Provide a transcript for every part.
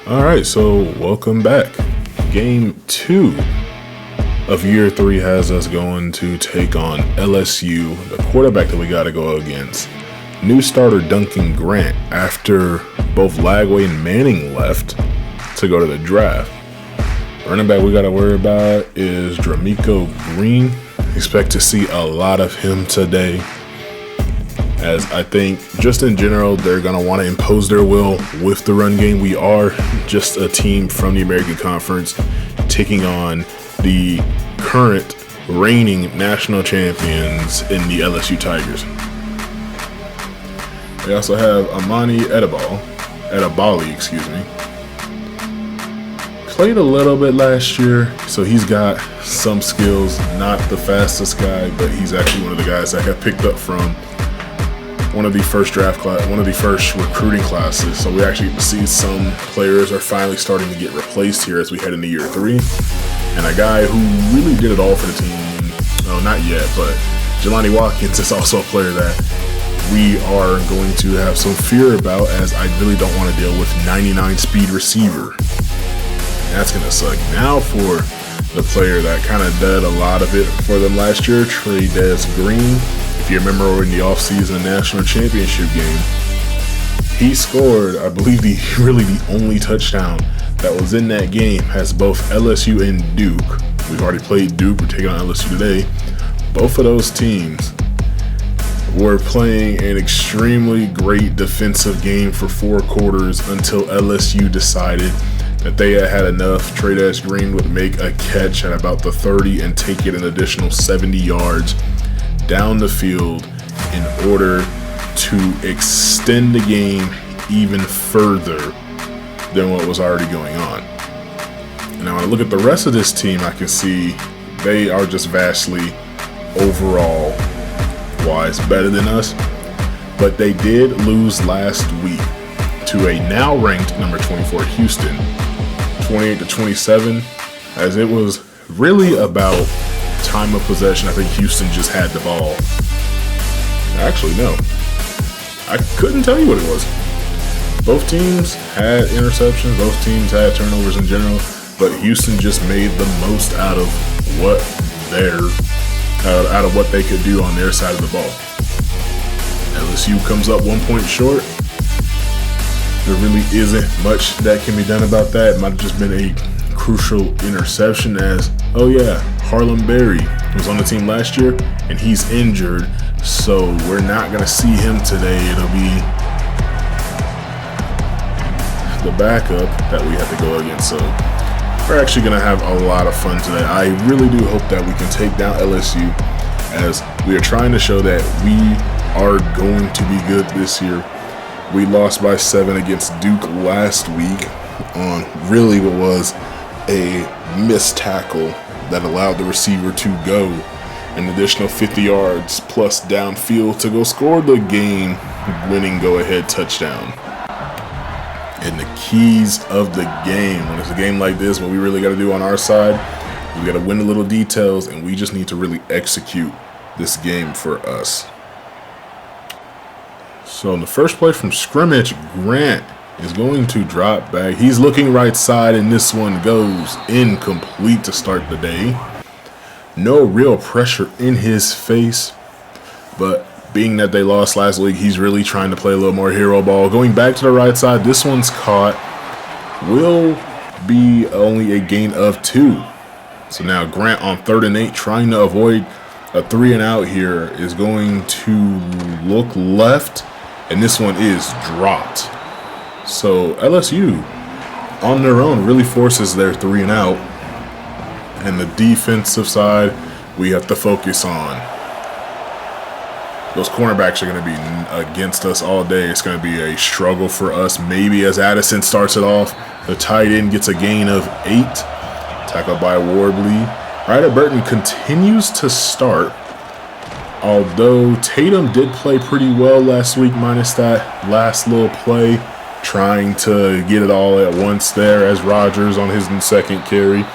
All right, so welcome back. Game 2 of year 3 has us going to take on LSU, the quarterback that we got to go against. New starter Duncan Grant after both Lagway and Manning left to go to the draft. Running back we got to worry about is Dramico Green. Expect to see a lot of him today, as I think just in general they're going to want to impose their will with the run game. We are just a team from the American Conference taking on the current reigning national champions in the LSU Tigers. We also have Amani Edebali, Played a little bit last year, so he's got some skills. Not the fastest guy, but he's actually one of the guys that got picked up from one of the first recruiting classes. So we actually see some players are finally starting to get replaced here as we head into year 3. And a guy who really did it all for the team, well, not yet, but Jelani Watkins is also a player that we are going to have some fear about, as I really don't want to deal with 99 speed receiver. That's going to suck. Now for the player that kind of did a lot of it for them last year, Trey'Dez Green. If you remember in the offseason national championship game, he scored, I believe, the only touchdown that was in that game as both LSU and Duke. We've already played Duke. We're taking on LSU today. Both of those teams were playing an extremely great defensive game for 4 quarters until LSU decided that they had enough. Trey'Dez Green would make a catch at about the 30 and take it an additional 70 yards down the field in order to extend the game even further than what was already going on. Now, when I look at the rest of this team, I can see they are just vastly overall wise better than us, but they did lose last week to a now ranked number 24 Houston, 28-27, as it was really about time of possession. I think Houston just had the ball. Actually, no, I couldn't tell you what it was. Both teams had interceptions, both teams had turnovers in general, but Houston just made the most out of what they could do on their side of the ball. LSU comes up 1 point short. There really isn't much that can be done about that. It might have just been a crucial interception, as, oh yeah, Harlem Berry was on the team last year and he's injured, so we're not going to see him today. It'll be the backup that we have to go against. So we're actually going to have a lot of fun today. I really do hope that we can take down LSU, as we are trying to show that we are going to be good this year. We lost by 7 against Duke last week on really what was a missed tackle that allowed the receiver to go an additional 50 yards plus downfield to go score the game-winning go-ahead touchdown. And the keys of the game, when it's a game like this, what we really got to do on our side, we got to win the little details, and we just need to really execute this game for us. So in the first play from scrimmage, Grant is going to drop back. He's looking right side, and this one goes incomplete to start the day. No real pressure in his face, but being that they lost last week, he's really trying to play a little more hero ball. Going back to the right side, this one's caught. Will be only a gain of 2. So now Grant on 3rd and 8, trying to avoid a 3 and out here, is going to look left, and this one is dropped. So LSU on their own really forces their 3 and out, and the defensive side we have to focus on. Those cornerbacks are going to be against us all day. It's going to be a struggle for us. Maybe as Addison starts it off, the tight end gets a gain of 8. Tackled by Warbley. Ryder Burton continues to start, although Tatum did play pretty well last week, minus that last little play, trying to get it all at once there, as Rodgers on his second carry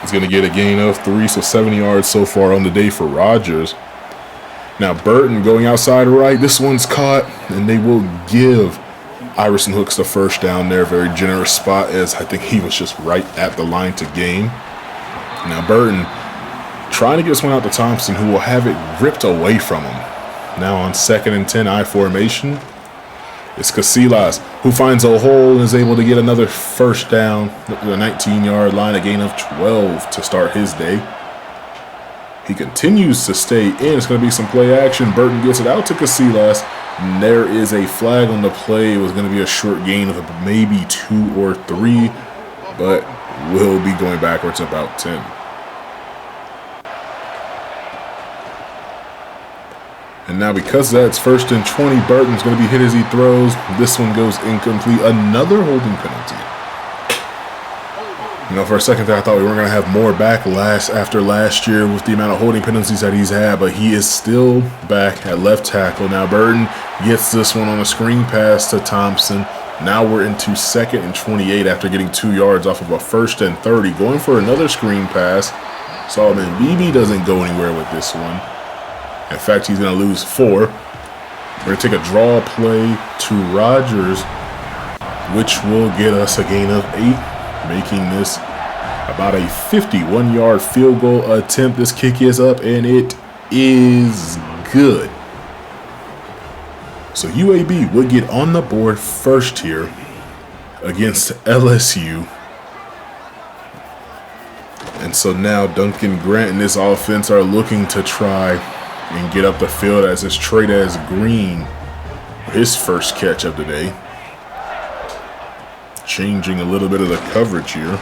is going to get a gain of 3, so 70 yards so far on the day for Rodgers. Now Burton going outside right. This one's caught, and they will give Iverson hooks the first down there. Very generous spot, as I think he was just right at the line to gain. Now Burton trying to get this one out to Thompson, who will have it ripped away from him. Now on 2nd and 10, I formation. It's Casillas who finds a hole and is able to get another first down at the 19-yard line, a gain of 12 to start his day. He continues to stay in. It's going to be some play action. Burton gets it out to Casillas. And there is a flag on the play. It was going to be a short gain of maybe 2 or 3, but will be going backwards about 10. And now because of that, it's 1st and 20. Burton's going to be hit as he throws. This one goes incomplete. Another holding penalty. You know, for a second there, I thought we weren't going to have more backlash after last year with the amount of holding penalties that he's had, but he is still back at left tackle. Now Burton gets this one on a screen pass to Thompson. Now we're into 2nd and 28 after getting 2 yards off of a 1st and 30. Going for another screen pass. Solomon BB doesn't go anywhere with this one. In fact, he's going to lose 4. We're going to take a draw play to Rodgers, which will get us a gain of 8, making this about a 51-yard field goal attempt. This kick is up, and it is good. So UAB would get on the board first here against LSU. And so now Duncan Grant and this offense are looking to try and get up the field, as it's Trey'Daz Green, his first catch of the day. Changing a little bit of the coverage here.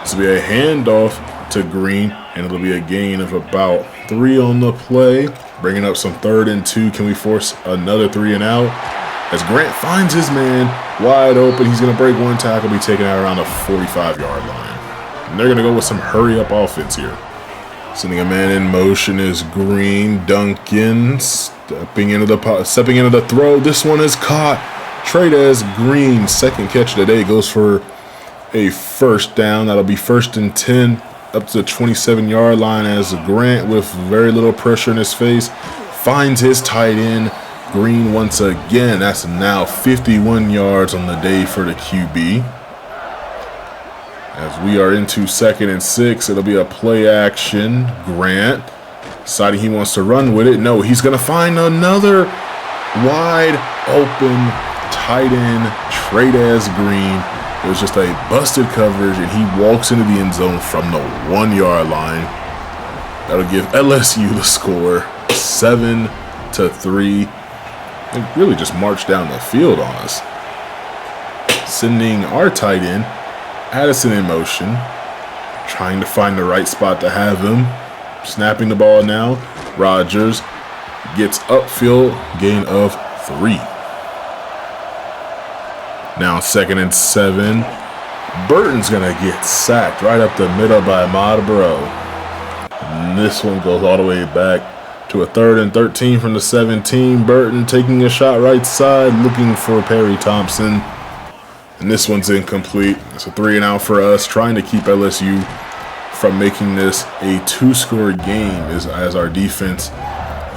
This will be a handoff to Green, and it'll be a gain of about 3 on the play. Bringing up some 3rd and 2. Can we force another 3 and out? As Grant finds his man wide open, he's going to break one tackle, be taken out around the 45-yard line. And they're going to go with some hurry-up offense here. Sending a man in motion is Green. Duncan stepping into the throw. This one is caught. Trey'Daz Green, 2nd catch of the day, goes for a first down. That'll be 1st and 10 up to the 27-yard line, as Grant, with very little pressure in his face, finds his tight end. Green once again. That's now 51 yards on the day for the QB. As we are into 2nd and 6, it'll be a play action. Grant deciding he wants to run with it. No, he's going to find another wide open tight end, Trey'Daz Green. It was just a busted coverage, and he walks into the end zone from the 1-yard line. That'll give LSU the score, 7-3. They really just marched down the field on us. Sending our tight end, Addison, in motion, trying to find the right spot to have him. Snapping the ball now. Rodgers gets upfield, gain of 3. Now 2nd and 7. Burton's going to get sacked right up the middle by Marlboro. And this one goes all the way back to a 3rd and 13 from the 17. Burton taking a shot right side, looking for Perry Thompson. And this one's incomplete. It's a 3 and out for us, trying to keep LSU from making this a 2-score game as our defense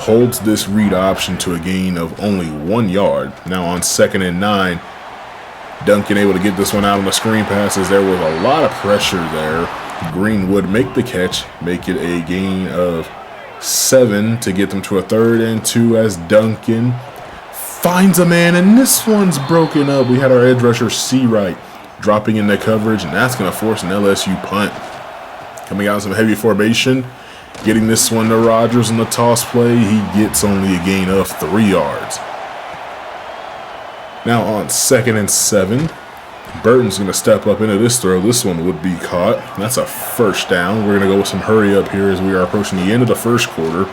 holds this read option to a gain of only 1 yard. Now on 2nd and 9, Duncan able to get this one out on the screen passes. There was a lot of pressure there. Green would make the catch, make it a gain of 7 to get them to a 3rd and 2 as Duncan finds a man, and this one's broken up. We had our edge rusher C-Right dropping in the coverage, and that's going to force an LSU punt. Coming out in some heavy formation, getting this one to Rodgers on the toss play. He gets only a gain of 3 yards. Now on 2nd and 7, Burton's going to step up into this throw. This one would be caught. That's a first down. We're going to go with some hurry up here as we are approaching the end of the first quarter.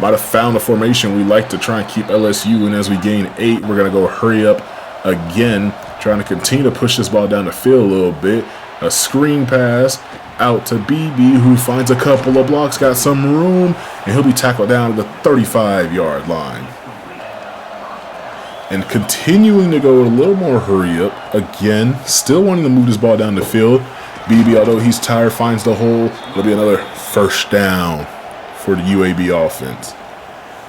Might have found a formation we like to try and keep LSU in as we gain 8. We're going to go hurry up again, trying to continue to push this ball down the field a little bit. A screen pass out to BB, who finds a couple of blocks, got some room, and he'll be tackled down to the 35-yard line. And continuing to go a little more hurry up again, still wanting to move this ball down the field. BB, although he's tired, finds the hole. It'll be another first down for the UAB offense.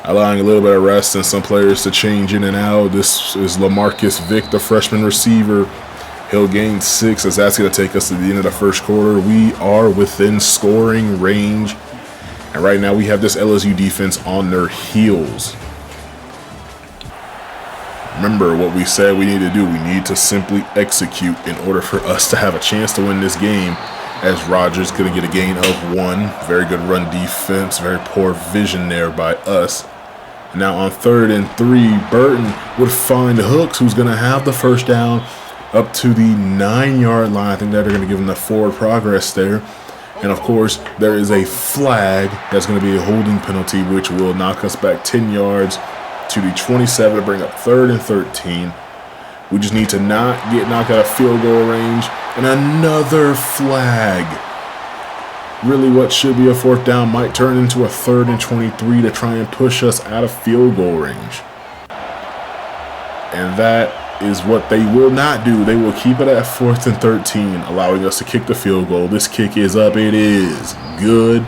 allowing a little bit of rest and some players to change in and out. This is LaMarcus Vick, the freshman receiver. He'll gain 6 as that's going to take us to the end of the first quarter. We are within scoring range. And right now we have this LSU defense on their heels. Remember what we said we need to do. We need to simply execute in order for us to have a chance to win this game, as Rodgers going to get a gain of 1. Very good run defense. Very poor vision there by us. Now on 3rd and 3, Burton would find Hooks, who's going to have the first down up to the 9-yard line. I think that they're going to give him the forward progress there. And of course, there is a flag that's going to be a holding penalty, which will knock us back 10 yards to the 27 to bring up 3rd and 13. We just need to not get knocked out of field goal range. And another flag. Really what should be a 4th down might turn into a 3rd and 23 to try and push us out of field goal range. And that is what they will not do. They will keep it at 4th and 13, allowing us to kick the field goal. This kick is up. It is good.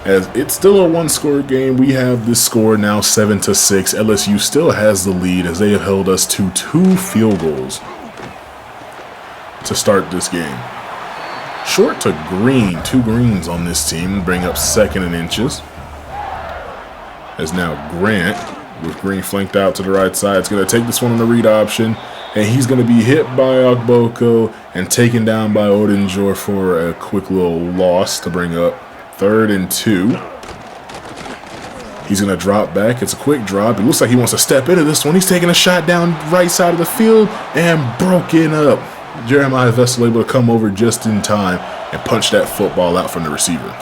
As it's still a 1-score game, we have this score now 7-6. LSU still has the lead as they have held us to 2 field goals to start this game. Short to green, 2 greens on this team, bring up 2nd and inches. As now Grant, with Green flanked out to the right side, is going to take this one on the read option, and he's going to be hit by Ogboko and taken down by Odinjor for a quick little loss to bring up 3rd and 2. He's going to drop back. It's a quick drop. It looks like he wants to step into this one. He's taking a shot down right side of the field and broken up. Jeremiah Vessel able to come over just in time and punch that football out from the receiver.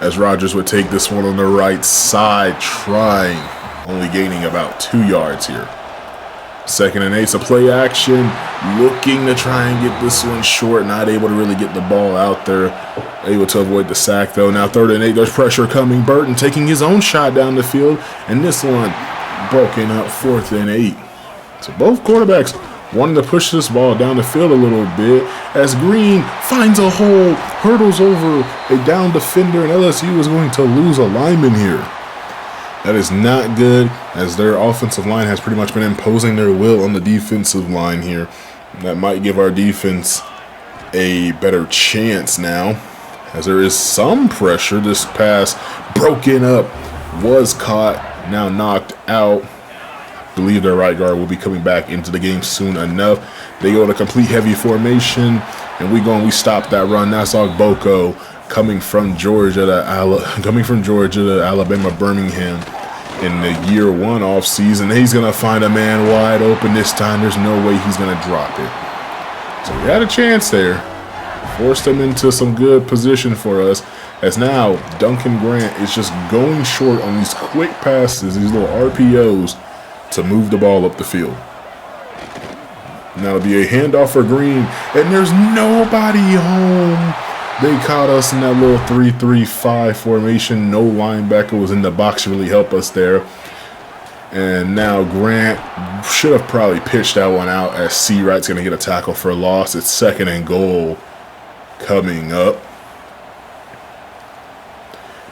As Rodgers would take this one on the right side, trying, only gaining about 2 yards here. 2nd and 8, so play action, looking to try and get this one short, not able to really get the ball out there, able to avoid the sack though. Now 3rd and 8, there's pressure coming. Burton taking his own shot down the field, and this one broken up 4th and 8. So both quarterbacks wanting to push this ball down the field a little bit as Green finds a hole, hurdles over a down defender, and LSU is going to lose a lineman here. That is not good, as their offensive line has pretty much been imposing their will on the defensive line here. That might give our defense a better chance now, as there is some pressure. This pass broken up, was caught, now knocked out. I believe their right guard will be coming back into the game soon enough. They go to complete heavy formation, and we stop that run. That's Ogboko coming from Georgia to Alabama Birmingham in the year 1 off season. He's gonna find a man wide open this time. There's no way he's gonna drop it. So we had a chance there. Forced him into some good position for us, as now Duncan Grant is just going short on these quick passes, these little RPOs, to move the ball up the field. Now it'll be a handoff for Green, and there's nobody home. They caught us in that little 3-3-5 formation. No linebacker was in the box to really help us there. And now Grant should have probably pitched that one out, as Seawright's going to get a tackle for a loss. It's 2nd and goal coming up.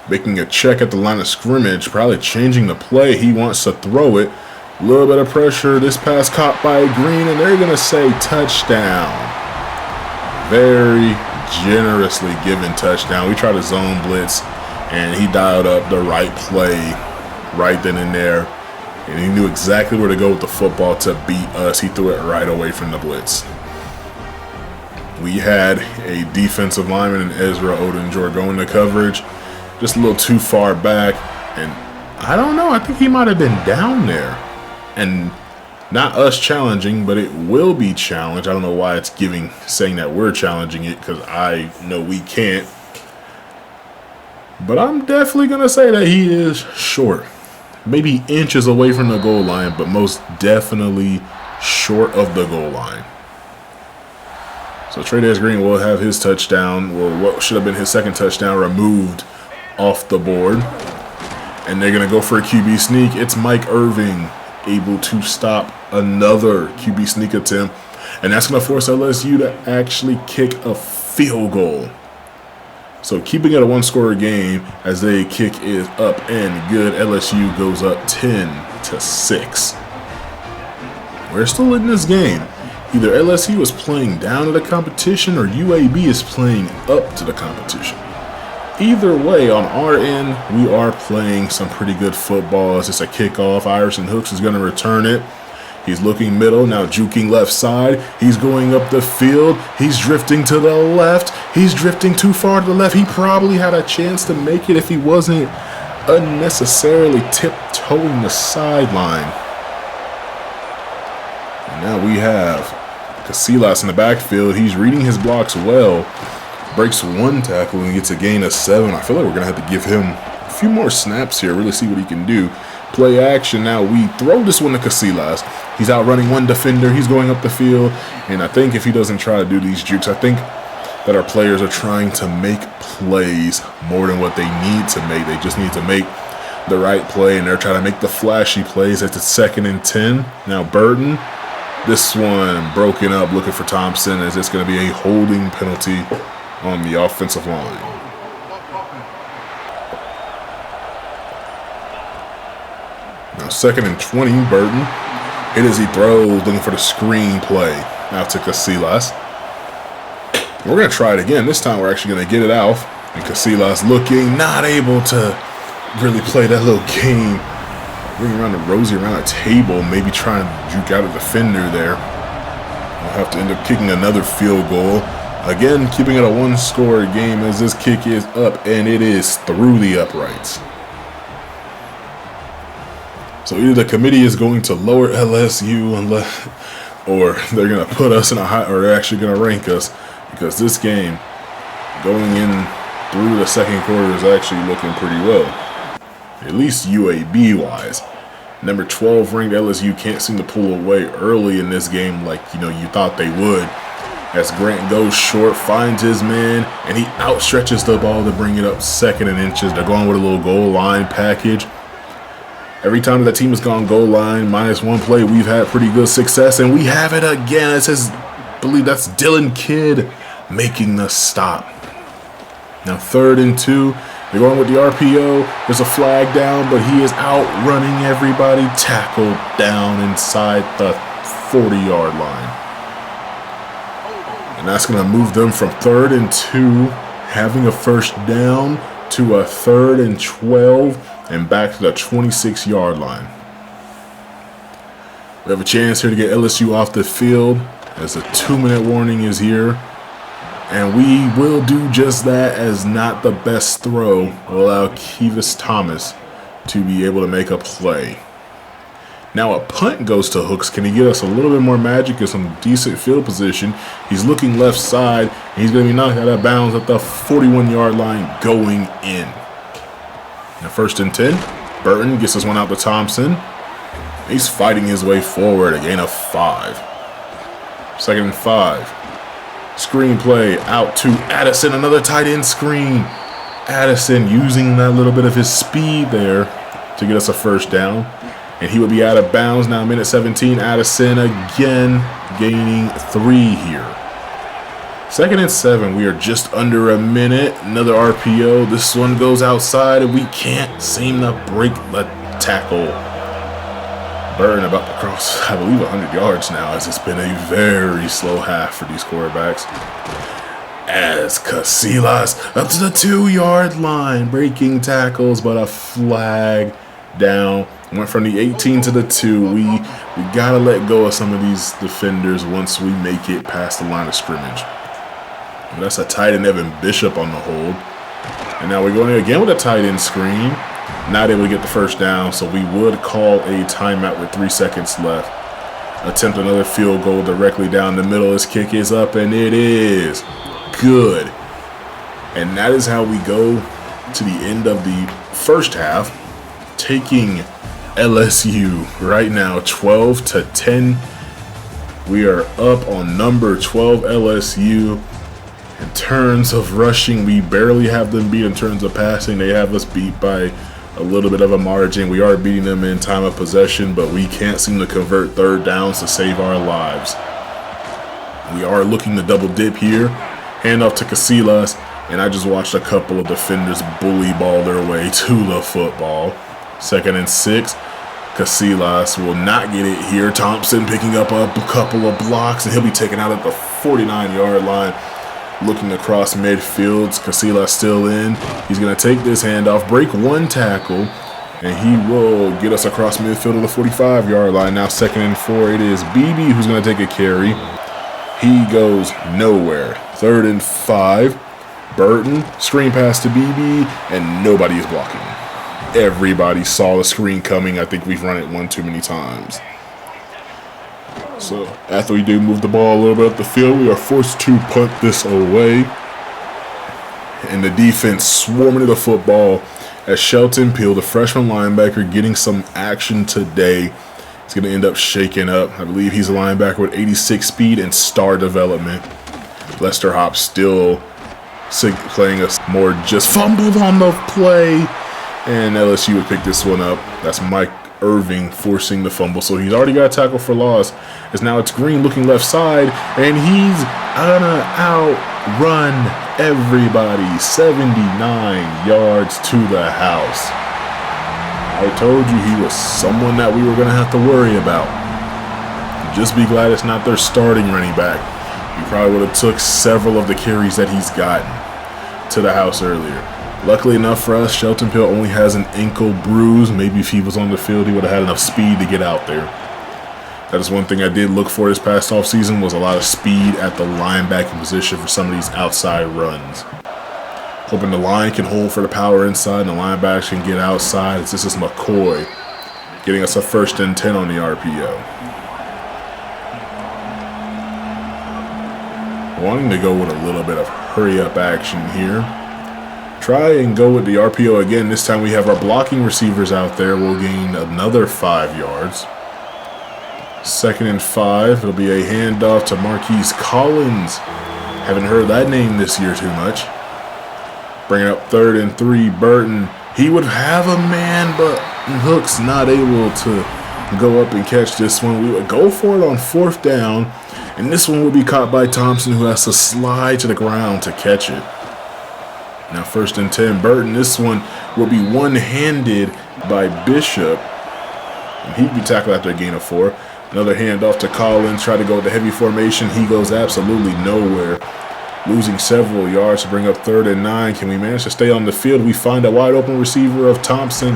Making a check at the line of scrimmage, probably changing the play. He wants to throw it. A little bit of pressure. This pass caught by Green, and they're going to say touchdown. Very generously given touchdown. We tried to zone blitz, and he dialed up the right play right then and there, and he knew exactly where to go with the football to beat us. He threw it right away from the blitz. We had a defensive lineman in Ezra Odinjor going to coverage just a little too far back, and I don't know, I think he might have been down there, and not us challenging, but it will be challenged. I don't know why it's saying that we're challenging it, because I know we can't. But I'm definitely going to say that he is short. Maybe inches away from the goal line, but most definitely short of the goal line. So Tre'Davious Green will have his touchdown, or what should have been his 2nd touchdown, removed off the board. And they're going to go for a QB sneak. It's Mike Irving able to stop another QB sneak attempt, and that's going to force LSU to actually kick a field goal. So keeping it a one-score game as they kick is up and good. LSU goes up 10-6. We're still in this game. Either LSU is playing down to the competition or UAB is playing up to the competition. Either way, on our end, we are playing some pretty good football. It's just a kickoff. Iverson Hooks is going to return it. He's looking middle, now juking left side. He's going up the field. He's drifting to the left. He's drifting too far to the left. He probably had a chance to make it if he wasn't unnecessarily tiptoeing the sideline. And now we have Casillas in the backfield. He's reading his blocks well. Breaks one tackle and gets a gain of 7. I feel like we're going to have to give him a few more snaps here, really see what he can do. Play action now. We throw this one to Casillas. He's outrunning one defender. He's going up the field. And I think if he doesn't try to do these jukes, I think that our players are trying to make plays more than what they need to make. They just need to make the right play, and they're trying to make the flashy plays. At the 2nd and 10. Now Burton. This one broken up, looking for Thompson, as it's going to be a holding penalty on the offensive line. Now 2nd and 20, Burton. Hit as he throws, looking for the screen play. Now to Casillas. We're going to try it again. This time we're actually going to get it out. And Casillas looking, not able to really play that little game. Ring around the rosy around a table, maybe trying to juke out a defender there. We'll have to end up kicking another field goal. Again, keeping it a one-score game as this kick is up, and it is through the uprights. So either the committee is going to lower LSU or they're going to put us in a high, or they're actually going to rank us, because this game going in through the second quarter is actually looking pretty well. At least UAB-wise. Number 12 ranked LSU can't seem to pull away early in this game like, you thought they would. As Grant goes short, finds his man, and he outstretches the ball to bring it up 2nd and inches. They're going with a little goal line package. Every time that team has gone goal line, -1 play, we've had pretty good success, and we have it again. It says, I believe that's Dylan Kidd making the stop. Now 3rd and 2. They're going with the RPO. There's a flag down, but he is outrunning everybody. Tackled down inside the 40-yard line. And that's going to move them from 3rd and 2, having a first down, to a 3rd and 12, and back to the 26-yard line. We have a chance here to get LSU off the field as a 2-minute warning is here. And we will do just that, as not the best throw will allow Kevis Thomas to be able to make a play. Now a punt goes to Hooks. Can he get us a little bit more magic and some decent field position? He's looking left side, and he's going to be knocked out of bounds at the 41-yard line going in. Now 1st and 10. Burton gets this one out to Thompson. He's fighting his way forward, a gain of 5. 2nd and 5. Screen play out to Addison, another tight end screen. Addison using that little bit of his speed there to get us a first down. And he will be out of bounds now, minute 17. Addison again gaining 3 here. 2nd and 7. We are just under a minute. Another RPO. This one goes outside, and we can't seem to break the tackle. Burton about to cross, I believe, 100 yards now, as it's been a very slow half for these quarterbacks. As Casillas up to the 2-yard line, breaking tackles, but a flag down. Went from the 18 to the 2. We got to let go of some of these defenders once we make it past the line of scrimmage. And that's a tight end, Evan Bishop, on the hold. And now we're going again with a tight end screen. Not able to get the first down, so we would call a timeout with 3 seconds left. Attempt another field goal directly down the middle. This kick is up, and it is good. And that is how we go to the end of the first half, taking LSU right now 12-10. We are up on number 12 LSU. In terms of rushing, we barely have them beat. In terms of passing, they have us beat by a little bit of a margin. We are beating them in time of possession, but we can't seem to convert 3rd downs to save our lives. We are looking to double dip here. Hand off to Casillas. And I just watched a couple of defenders bully ball their way to the football. 2nd and 6. Casillas will not get it here. Thompson picking up a couple of blocks, and he'll be taken out at the 49-yard line. Looking across midfield, Casillas still in. He's going to take this handoff, break one tackle, and he will get us across midfield to the 45-yard line. Now 2nd and 4. It is BB who's going to take a carry. He goes nowhere. 3rd and 5. Burton, screen pass to BB, and nobody is blocking. Everybody saw the screen coming. I think we've run it one too many times. So after we do move the ball a little bit up the field, we are forced to punt this away. And the defense swarming to the football as Shelton Peele, the freshman linebacker, getting some action today. He's going to end up shaking up. I believe he's a linebacker with 86 speed and star development. Lester Hobbs still playing us more just fumbled on the play. And LSU would pick this one up. That's Mike Irving forcing the fumble. So he's already got a tackle for loss. As now it's Green looking left side. And he's gonna outrun everybody. 79 yards to the house. I told you he was someone that we were going to have to worry about. Just be glad it's not their starting running back. He probably would have took several of the carries that he's gotten to the house earlier. Luckily enough for us, Shelton Peele only has an ankle bruise. Maybe if he was on the field, he would have had enough speed to get out there. That is one thing I did look for this past offseason, was a lot of speed at the linebacker position for some of these outside runs. Hoping the line can hold for the power inside and the linebackers can get outside. This is McCoy getting us a 1st and 10 on the RPO. Wanting to go with a little bit of hurry-up action here. Try and go with the RPO again. This time we have our blocking receivers out there. We'll gain another 5 yards. 2nd and 5. It'll be a handoff to Marquise Collins. Haven't heard that name this year too much. Bringing up 3rd and 3. Burton. He would have a man, but Hook's not able to go up and catch this one. We would go for it on 4th down. And this one will be caught by Thompson, who has to slide to the ground to catch it. Now 1st and 10, Burton. This one will be one-handed by Bishop. And he'd be tackled after a gain of 4. Another handoff to Collins. Try to go with the heavy formation. He goes absolutely nowhere. Losing several yards to bring up 3rd and 9. Can we manage to stay on the field? We find a wide open receiver of Thompson.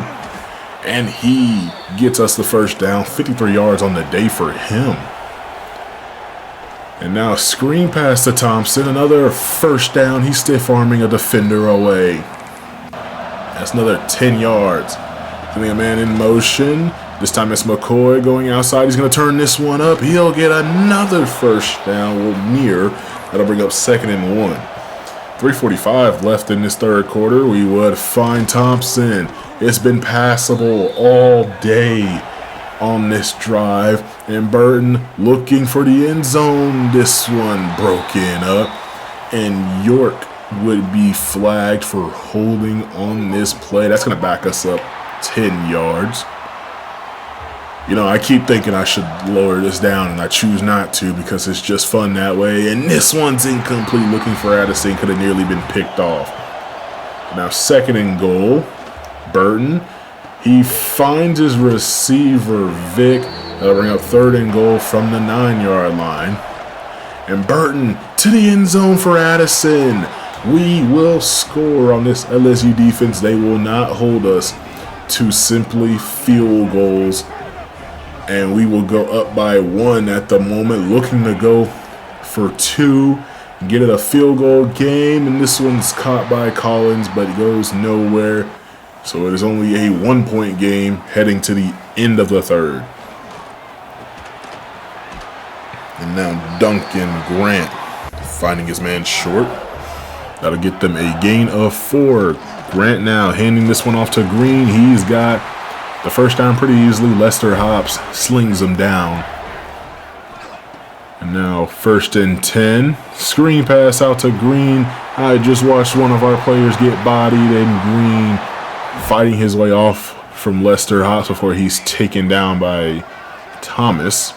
And he gets us the 1st down. 53 yards on the day for him. And now screen pass to Thompson. Another 1st down. He's stiff-arming a defender away. That's another 10 yards. Getting a man in motion. This time it's McCoy going outside. He's going to turn this one up. He'll get another 1st down. We'll near. That'll bring up 2nd and 1. 3:45 left in this 3rd quarter. We would find Thompson. It's been passable all day on this drive. And Burton looking for the end zone. This one broken up. And York would be flagged for holding on this play. That's going to back us up 10 yards. You know, I keep thinking I should lower this down, and I choose not to because it's just fun that way. And this one's incomplete. Looking for Addison. Could have nearly been picked off. Now 2nd and goal. Burton. He finds his receiver, Vic. That'll bring up 3rd and goal from the 9-yard line. And Burton to the end zone for Addison. We will score on this LSU defense. They will not hold us to simply field goals. And we will go up by 1 at the moment, looking to go for 2, get it a field goal game. And this one's caught by Collins, but it goes nowhere. So it is only a 1-point game heading to the end of the 3rd. And now Duncan Grant finding his man short. That'll get them a gain of 4. Grant now handing this one off to Green. He's got the 1st down pretty easily. Lester Hobbs slings him down. And now 1st and 10. Screen pass out to Green. I just watched one of our players get bodied, and Green fighting his way off from Lester Hobbs before he's taken down by Thomas.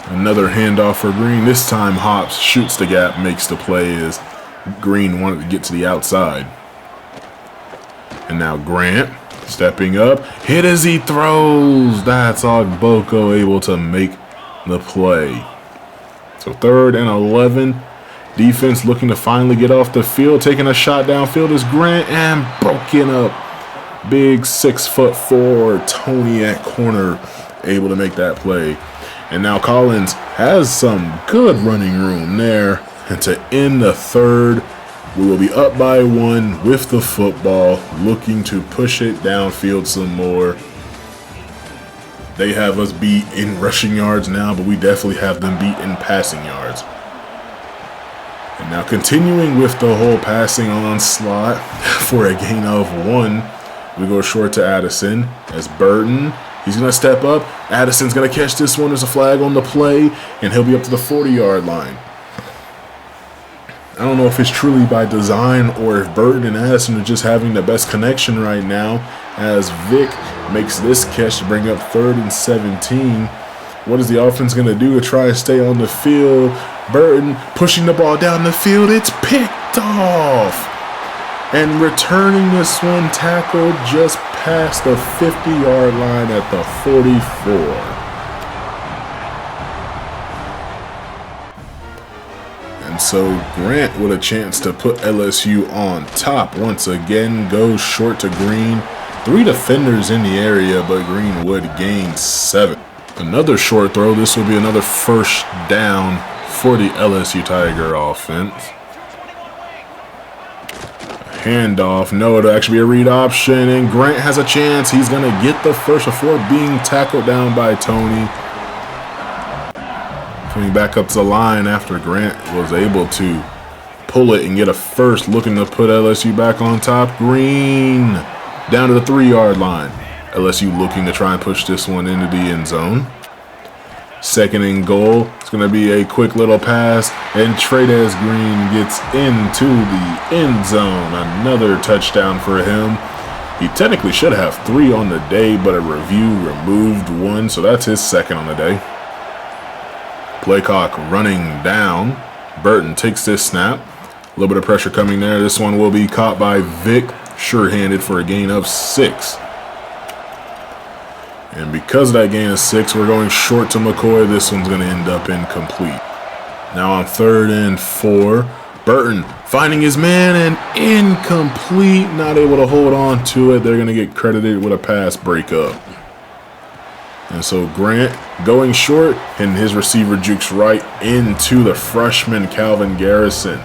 Another handoff for Green. This time Hobbs shoots the gap, makes the play as Green wanted to get to the outside. And now Grant stepping up. Hit as he throws. That's Ogboko able to make the play. So 3rd and 11. Defense looking to finally get off the field. Taking a shot downfield is Grant and broken up. Big 6'4" Tony at corner able to make that play. And now Collins has some good running room there. And to end the 3rd, we will be up by 1 with the football, looking to push it downfield some more. They have us beat in rushing yards now, but we definitely have them beat in passing yards. And now continuing with the whole passing onslaught for a gain of 1, we go short to Addison as Burton. He's going to step up. Addison's going to catch this one. There's a flag on the play, and he'll be up to the 40-yard line. I don't know if it's truly by design or if Burton and Addison are just having the best connection right now as Vic makes this catch to bring up 3rd and 17. What is the offense going to do to try to stay on the field? Burton pushing the ball down the field. It's picked off. And returning this one, tackled just past the 50-yard line at the 44. So Grant with a chance to put LSU on top once again goes short to Green. 3 defenders in the area, but Green would gain 7. Another short throw. This will be another 1st down for the LSU Tiger offense. Handoff. No, it'll actually be a read option, and Grant has a chance. He's going to get the first before being tackled down by Tony. Coming back up to the line after Grant was able to pull it and get a first, looking to put LSU back on top. Green down to the 3-yard line. LSU looking to try and push this one into the end zone. 2nd and goal. It's going to be a quick little pass, and Trades Green gets into the end zone. Another touchdown for him. He technically should have 3 on the day, but a review removed 1, so that's his 2nd on the day. Play clock running down. Burton takes this snap. A little bit of pressure coming there. This one will be caught by Vic. Sure-handed for a gain of 6. And because of that gain of 6, we're going short to McCoy. This one's going to end up incomplete. Now on 3rd and 4. Burton finding his man and incomplete. Not able to hold on to it. They're going to get credited with a pass breakup. And so Grant going short, and his receiver jukes right into the freshman Calvin Garrison.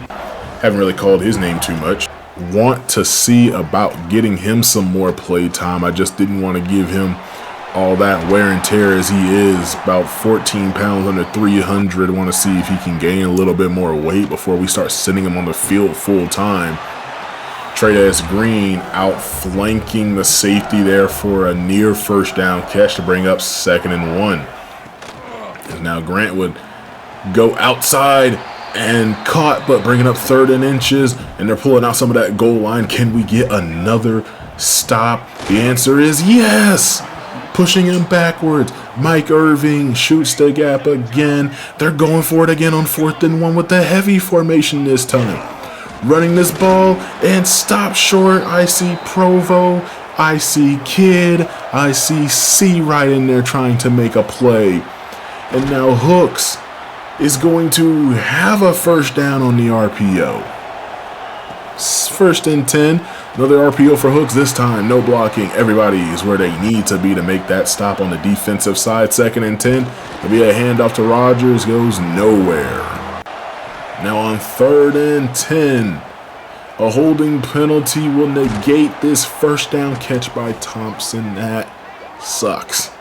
Haven't really called his name too much. Want to see about getting him some more play time. I just didn't want to give him all that wear and tear as he is. About 14 pounds under 300. Want to see if he can gain a little bit more weight before we start sending him on the field full time. Trades Green outflanking the safety there for a near 1st down catch to bring up 2nd and 1. And now Grant would go outside and caught, but bringing up 3rd and inches, and they're pulling out some of that goal line. Can we get another stop? The answer is yes. Pushing him backwards. Mike Irving shoots the gap again. They're going for it again on 4th and 1 with the heavy formation this time. Running this ball and stop short. I see Provo. I see Kid. I see C right in there trying to make a play. And now Hooks is going to have a 1st down on the RPO. 1st and 10. Another RPO for Hooks this time. No blocking. Everybody is where they need to be to make that stop on the defensive side. 2nd and 10. There'll be a handoff to Rogers. Goes nowhere. Now on 3rd and 10, a holding penalty will negate this 1st down catch by Thompson. That sucks.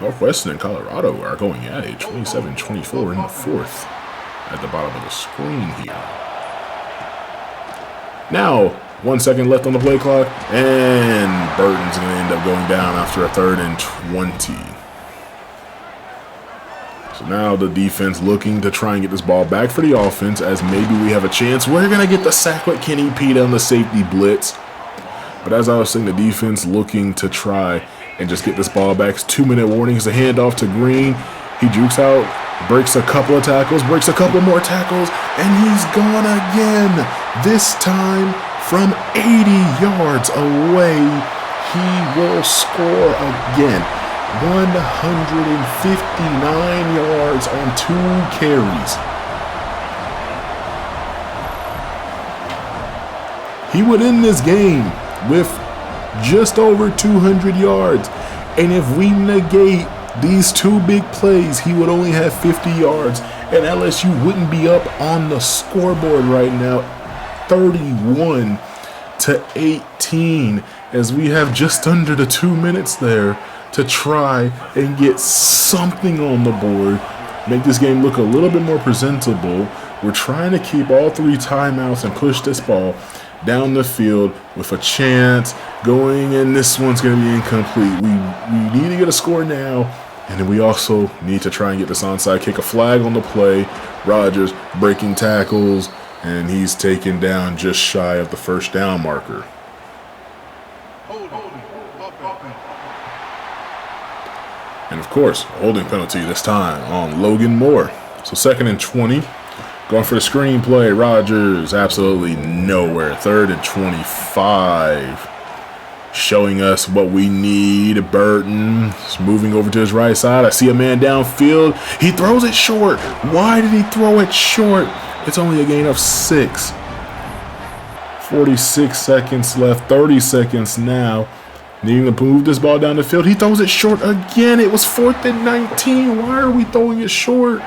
Northwestern and Colorado are going at it. 27-24 in the 4th at the bottom of the screen here. Now, 1 second left on the play clock, and Burton's going to end up going down after a 3rd and 20. So now the defense looking to try and get this ball back for the offense, as maybe we have a chance. We're going to get the sack with Kenny Pete on the safety blitz. But as I was saying, the defense looking to try and just get this ball back. It's 2-minute warning. It's a handoff to Green. He jukes out breaks a couple of tackles, breaks a couple more tackles, and he's gone again. This time from 80 yards away, he will score again. 159 yards on 2 carries. He would end this game with just over 200 yards. And if we negate these 2 big plays, he would only have 50 yards. And LSU wouldn't be up on the scoreboard right now, 31-18, as we have just under the 2 minutes there to try and get something on the board, make this game look a little bit more presentable. We're trying to keep all 3 timeouts and push this ball down the field with a chance going, and this one's going to be incomplete. We need to get a score now, and then we also need to try and get this onside kick. A flag on the play. Rodgers breaking tackles, and he's taken down just shy of the first down marker. And of course, a holding penalty this time on Logan Moore. So 2nd and 20. Going for the screen play. Rodgers absolutely nowhere. 3rd and 25. Showing us what we need. Burton is moving over to his right side. I see a man downfield. He throws it short. Why did he throw it short? It's only a gain of 6. 46 seconds left. 30 seconds now. Needing to move this ball down the field. He throws it short again. It was 4th and 19. Why are we throwing it short?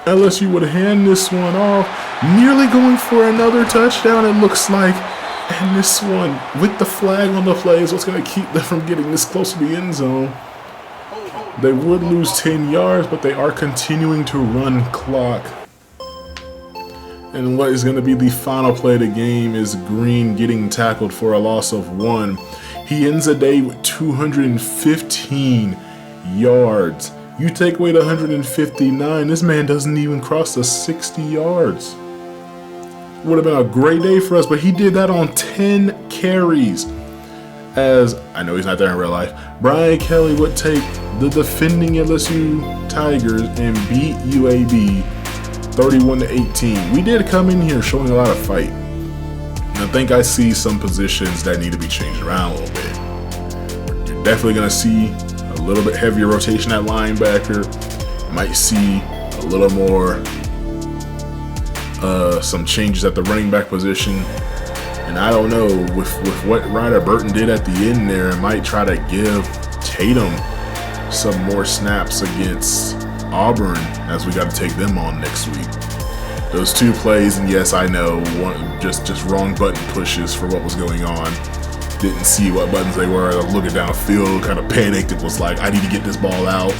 LSU would hand this one off. Nearly going for another touchdown, it looks like. And this one, with the flag on the play, is what's going to keep them from getting this close to the end zone. They would lose 10 yards, but they are continuing to run clock. And what is going to be the final play of the game is Green getting tackled for a loss of 1. He ends the day with 215 yards. You take away the 159, this man doesn't even cross the 60 yards. Would have been a great day for us, but he did that on 10 carries. As, I know he's not there in real life, Brian Kelly would take the defending LSU Tigers and beat UAB 31-18. We did come in here showing a lot of fight. And I think I see some positions that need to be changed around a little bit. You're definitely going to see a little bit heavier rotation at linebacker. Might see a little more, some changes at the running back position. And I don't know, with what Ryder Burton did at the end there, it might try to give Tatum some more snaps against Auburn, as we got to take them on next week. Those 2 plays, and yes, I know, just wrong button pushes for what was going on. Didn't see what buttons they were. I was looking downfield, kind of panicked. It was like, I need to get this ball out.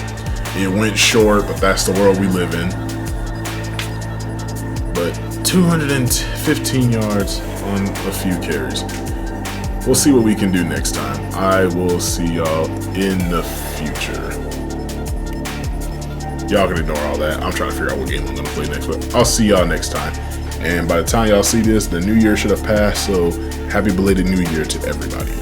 It went short, but that's the world we live in. But 215 yards on a few carries. We'll see what we can do next time. I will see y'all in the future. Y'all can ignore all that. I'm trying to figure out what game I'm going to play next, but I'll see y'all next time. And by the time y'all see this, the new year should have passed, so happy belated new year to everybody.